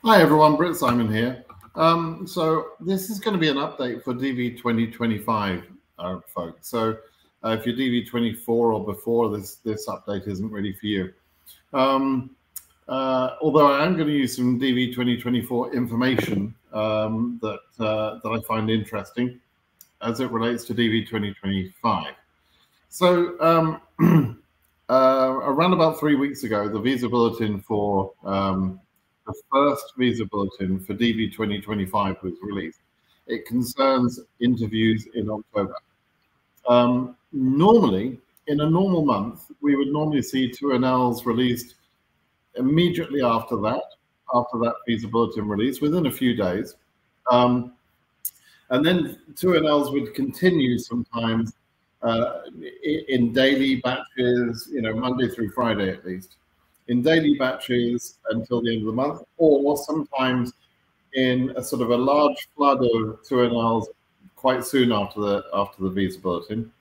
Hi everyone, BritSimon here. So this is going to be an update for DV2025 folks. So if you're DV24 or before, this update isn't really for you. Although I am going to use some DV2024 information that I find interesting as it relates to DV2025. So around about 3 weeks ago, the visa bulletin for the first visa bulletin for DV2025 was released. It concerns interviews in October. Normally, in a normal month, we would normally see 2nls released immediately after that visa bulletin release, within a few days. And then 2nls would continue sometimes in daily batches, Monday through Friday at least, in daily batches until the end of the month, or sometimes in a sort of a large flood of 2nls quite soon after the visa bulletin,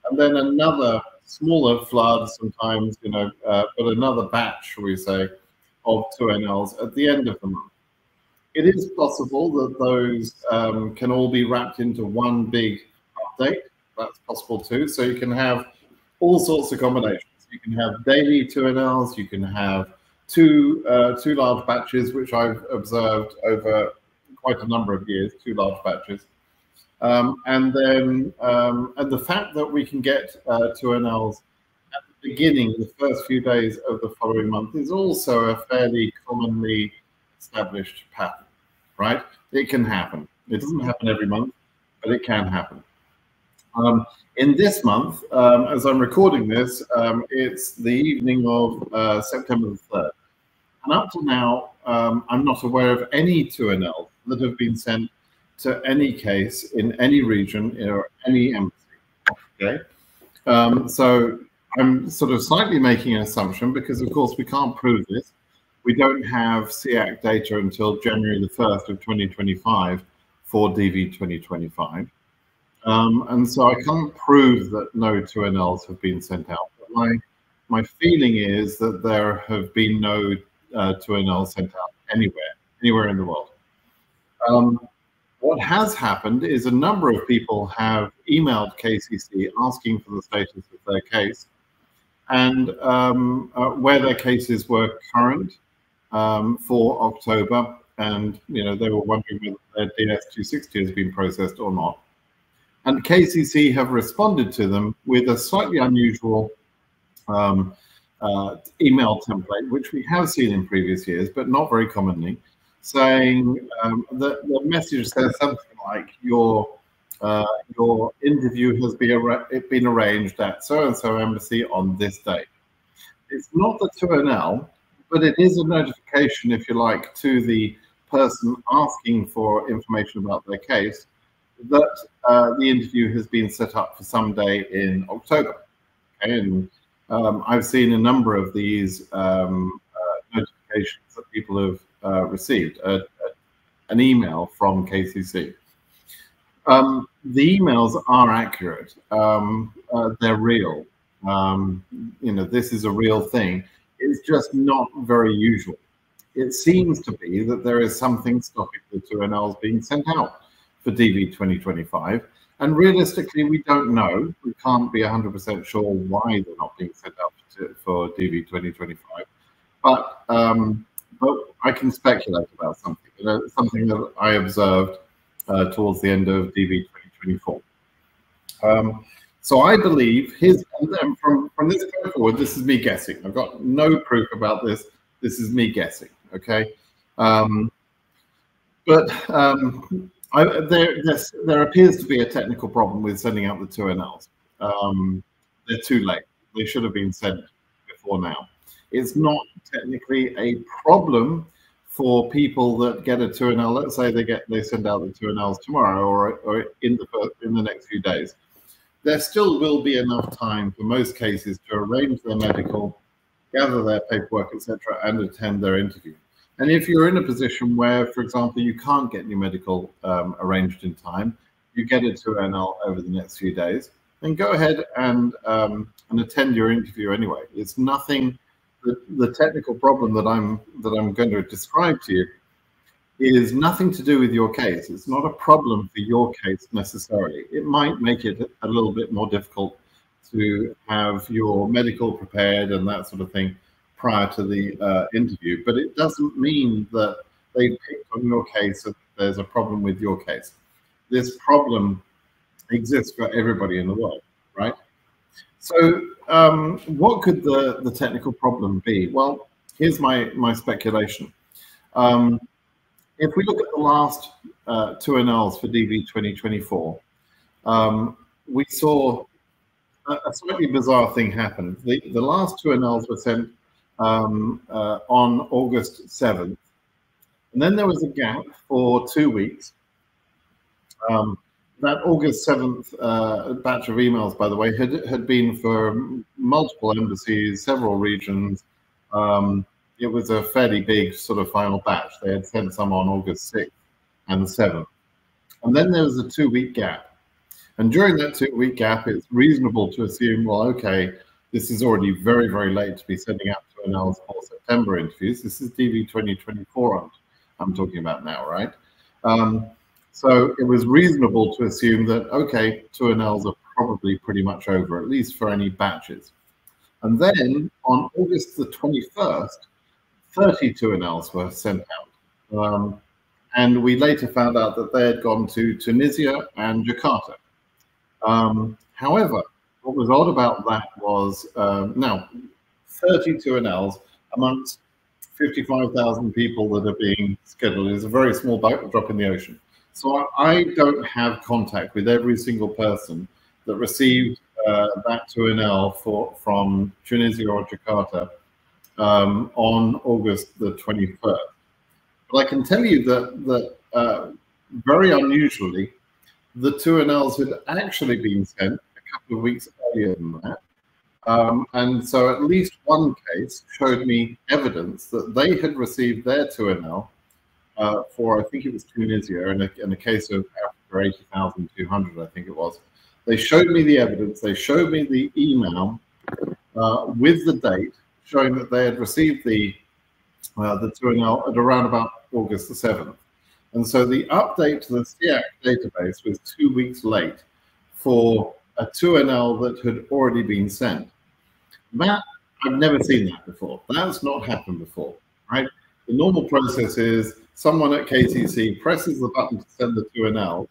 and then another smaller flood sometimes, but another batch, shall we say, of 2nls at the end of the month. It is possible that those can all be wrapped into one big update. That's possible too. So you can have all sorts of combinations. You can have daily 2nls. You can have two large batches, which I've observed over quite a number of years, 2 large batches. And the fact that we can get 2nls at the beginning, the first few days of the following month, is also a fairly commonly established pattern, right? It can happen. It doesn't happen every month, but it can happen. In this month, as I'm recording this, it's the evening of September the 3rd. And up to now, I'm not aware of any 2nls that have been sent to any case in any region or any embassy. Okay, so I'm sort of slightly making an assumption because, of course, we can't prove this. We don't have SEAC data until January the 1st of 2025 for DV2025. And so I can't prove that no 2nls have been sent out. But my feeling is that there have been no 2nls sent out anywhere in the world. What has happened is a number of people have emailed KCC asking for the status of their case and where their cases were current for October, and they were wondering whether their DS260 has been processed or not. And KCC have responded to them with a slightly unusual email template, which we have seen in previous years, but not very commonly, saying that the message says something like, your interview has been arranged at so-and-so embassy on this date. It's not the 2nl, but it is a notification, if you like, to the person asking for information about their case that the interview has been set up for some day in October. Okay? And I've seen a number of these notifications that people have received, an email from KCC. The emails are accurate. They're real. This is a real thing. It's just not very usual. It seems to be that there is something stopping the 2nls being sent out for DV2025, and realistically, we don't know. We can't be 100% sure why they're not being sent out for DV2025, but I can speculate about something. Something that I observed towards the end of DV2024. So I believe from this point forward, this is me guessing. I've got no proof about this. This is me guessing. Okay, there appears to be a technical problem with sending out the 2nls. They're too late. They should have been sent before now. It's not technically a problem for people that get a 2nl. Let's say they send out the 2nls tomorrow or in the next few days. There still will be enough time for most cases to arrange their medical, gather their paperwork, etc., and attend their interview. And if you're in a position where, for example, you can't get your medical arranged in time, you get a 2nl over the next few days, then go ahead and attend your interview anyway. It's nothing. The technical problem that I'm going to describe to you is nothing to do with your case. It's not a problem for your case necessarily. It might make it a little bit more difficult to have your medical prepared and that sort of thing prior to the interview, but it doesn't mean that they picked on your case and there's a problem with your case. This problem exists for everybody in the world, right? So what could the technical problem be? Well, here's my speculation. If we look at the last 2nls for DV2024, we saw a slightly bizarre thing happen. The last 2nls were sent on August 7th, and then there was a gap for 2 weeks. That August 7th batch of emails, by the way, had been for multiple embassies, several regions. It was a fairly big sort of final batch. They had sent some on August 6th and 7th. And then there was a 2-week gap. And during that 2-week gap, it's reasonable to assume, well, okay, this is already very, very late to be sending out 2nls for September interviews. This is DV2024 I'm talking about now, right? So it was reasonable to assume that, okay, 2nls are probably pretty much over, at least for any batches. And then on August the 21st, 30 2nls were sent out. And we later found out that they had gone to Tunisia and Jakarta. However, what was odd about that was, now, 30 2nls amongst 55,000 people that are being scheduled is a very small drop in the ocean. So I don't have contact with every single person that received that 2nl from Tunisia or Jakarta on August the 21st. But I can tell you that very unusually, the 2nls had actually been sent a couple of weeks earlier than that. And so at least one case showed me evidence that they had received their 2nl for, I think it was Tunisia, in a case of Africa 80,200, I think it was. They showed me the evidence, they showed me the email with the date, showing that they had received the 2nl at around about August the 7th. And so the update to the SEAC database was 2 weeks late for a 2nl that had already been sent. That, I've never seen that before. That's not happened before, right? The normal process is someone at KCC presses the button to send the 2nl,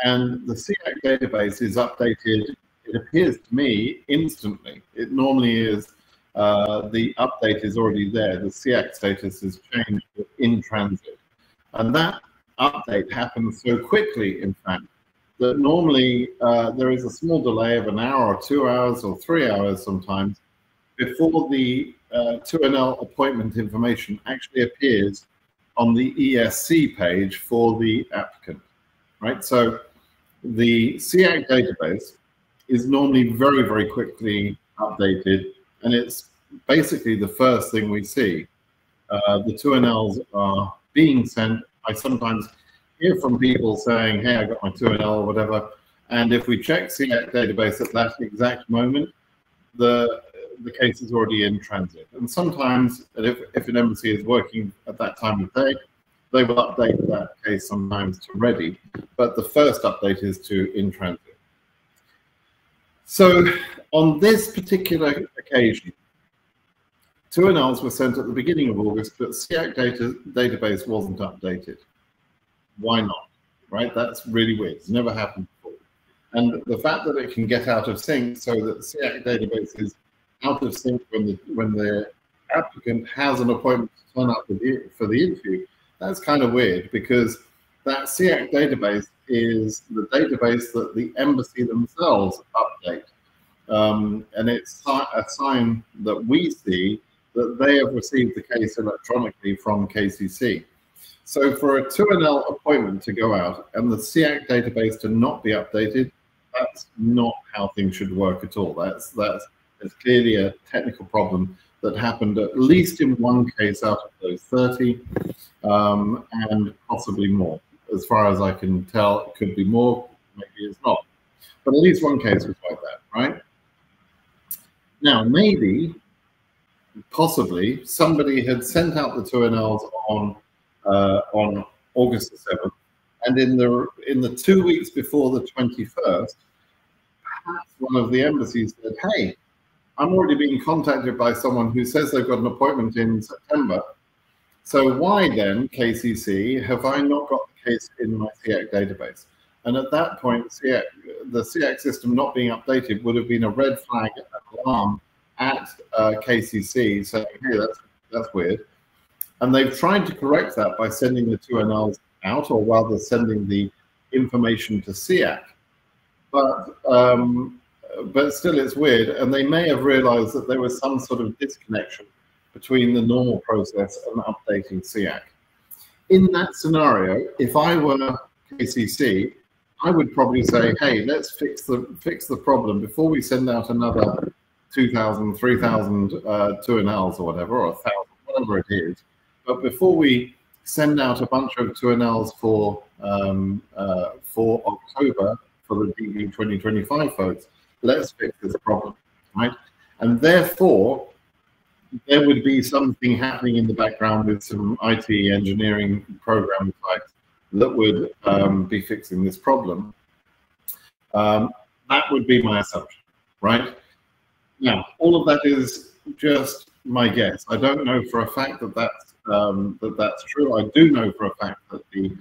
and the SEAC database is updated, it appears to me, instantly. It normally is, the update is already there. The SEAC status is changed to in transit. And that update happens so quickly, in fact, that normally there is a small delay of an hour or 2 hours or 3 hours sometimes before the 2nl appointment information actually appears on the ESC page for the applicant, right? So the SEAC database is normally very, very quickly updated, and it's basically the first thing we see. The 2nls are being sent. I sometimes hear from people saying, hey, I got my 2nl or whatever, and if we check SEAC database at that exact moment, the case is already in transit. And sometimes, if an embassy is working at that time of day, they will update that case sometimes to ready, but the first update is to in transit. So on this particular occasion, 2nls were sent at the beginning of August, but SEAC database wasn't updated. Why not, right? That's really weird. It's never happened before. And the fact that it can get out of sync so that the SEAC database is out of sync when the applicant has an appointment to turn up for the interview, that's kind of weird, because that SEAC database is the database that the embassy themselves update. And it's a sign that we see that they have received the case electronically from KCC. So for a 2nl appointment to go out and the SEAC database to not be updated, that's not how things should work at all. That's clearly a technical problem that happened at least in one case out of those 30, and possibly more. As far as I can tell, it could be more, maybe it's not. But at least one case was like that, right? Now, maybe, possibly, somebody had sent out the 2nls on on August the 7th, and in the 2 weeks before the 21st, perhaps one of the embassies said, "Hey, I'm already being contacted by someone who says they've got an appointment in September. So why then, KCC, have I not got the case in my SEAC database?" And at that point, the SEAC system not being updated would have been a red flag alarm at KCC saying, "Hey, that's weird." And they've tried to correct that by sending the 2nls out, or rather sending the information to SEAC. But still, it's weird, and they may have realized that there was some sort of disconnection between the normal process and updating SEAC. In that scenario, if I were KCC, I would probably say, "Hey, let's fix the problem before we send out another 2,000, 3,000 2nls or whatever, or 1,000, whatever it is. But before we send out a bunch of 2nls for October for the DV2025 folks, let's fix this problem," right? And therefore, there would be something happening in the background with some IT engineering program types that would be fixing this problem. That would be my assumption, right? Now, all of that is just my guess. I don't know for a fact that that's true. I do know for a fact that the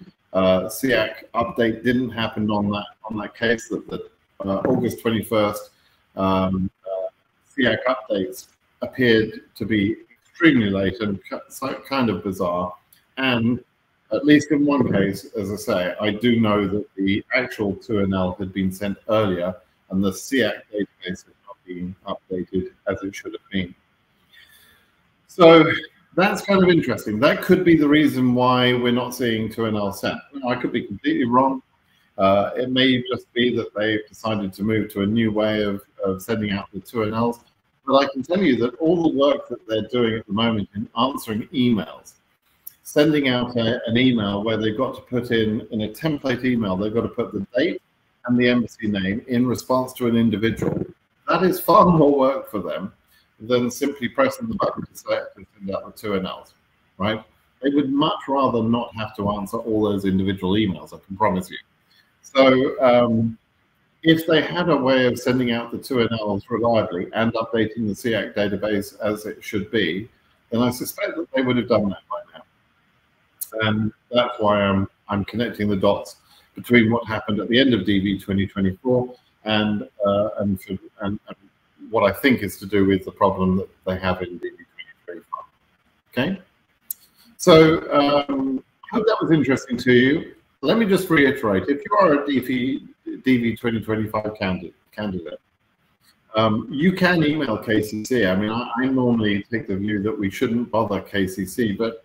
SEAC update didn't happen on that case. That the August 21st SEAC updates appeared to be extremely late and kind of bizarre. And at least in one case, as I say, I do know that the actual 2nl had been sent earlier, and the SEAC database had not been updated as it should have been. So that's kind of interesting. That could be the reason why we're not seeing 2nl sent. I could be completely wrong. It may just be that they've decided to move to a new way of sending out the 2nls. But I can tell you that all the work that they're doing at the moment in answering emails, sending out an email where they've got to put in a template email, they've got to put the date and the embassy name in response to an individual. That is far more work for them than simply pressing the button to send out the 2nls, right? They would much rather not have to answer all those individual emails, I can promise you. So if they had a way of sending out the 2nls reliably and updating the SEAC database as it should be, then I suspect that they would have done that by now. And that's why I'm connecting the dots between what happened at the end of DV 2024 and what I think is to do with the problem that they have in DV 2025. Okay, so I hope that was interesting to you. Let me just reiterate: if you are a DV 2025 candidate, you can email KCC. I mean, I normally take the view that we shouldn't bother KCC, but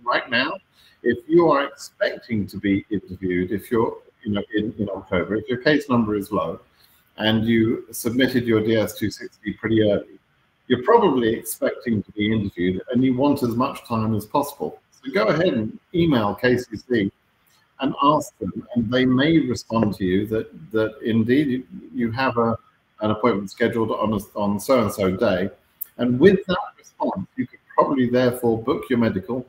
right now, if you are expecting to be interviewed, if you're in October, if your case number is low, and you submitted your DS-260 pretty early, you're probably expecting to be interviewed, and you want as much time as possible. So go ahead and email KCC and ask them, and they may respond to you that indeed you have an appointment scheduled on so-and-so day. And with that response, you could probably therefore book your medical,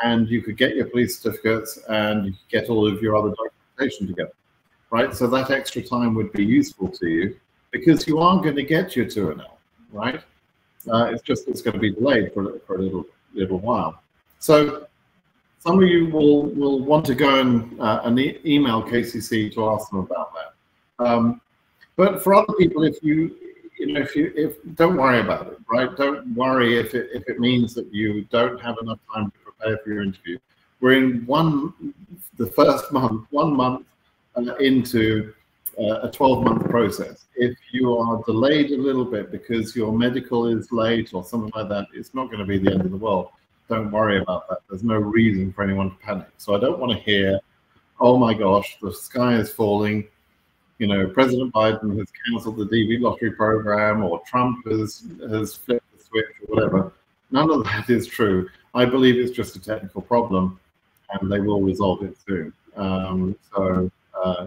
and you could get your police certificates, and you could get all of your other documentation together, right? So that extra time would be useful to you, because you are going to get your 2nl, right? It's going to be delayed for a little while. So some of you will want to go and email KCC to ask them about that. But for other people, if don't worry about it, right? Don't worry if it means that you don't have enough time to prepare for your interview. We're in the first month, 1 month into a 12-month process. If you are delayed a little bit because your medical is late or something like that, it's not going to be the end of the world. Don't worry about that. There's no reason for anyone to panic. So I don't want to hear, "Oh my gosh, the sky is falling. President Biden has cancelled the DV lottery program, or Trump has flipped the switch," or whatever. None of that is true. I believe it's just a technical problem, and they will resolve it soon. So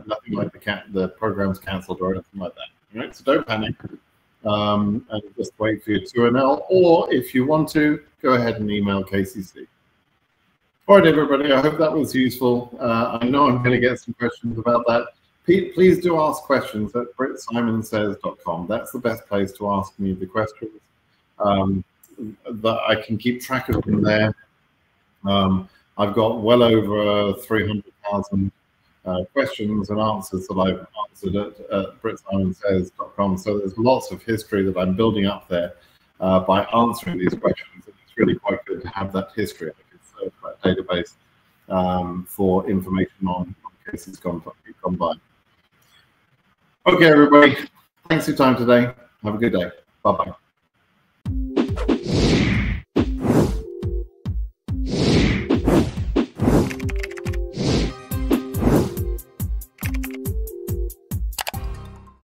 nothing like the program's cancelled or anything like that. Right? So don't panic, and just wait for your 2nl. Or if you want to, go ahead and email KCC. All right, everybody, I hope that was useful. I know I'm going to get some questions about that. Please do ask questions at BritSimonSays.com. That's the best place to ask me the questions. That I can keep track of them there. I've got well over 300,000 questions and answers that I've answered at BritSimon.com. So there's lots of history that I'm building up there by answering these questions. It's really quite good to have that history. I think it's that database for information on cases gone by. Okay, everybody. Thanks for your time today. Have a good day. Bye-bye.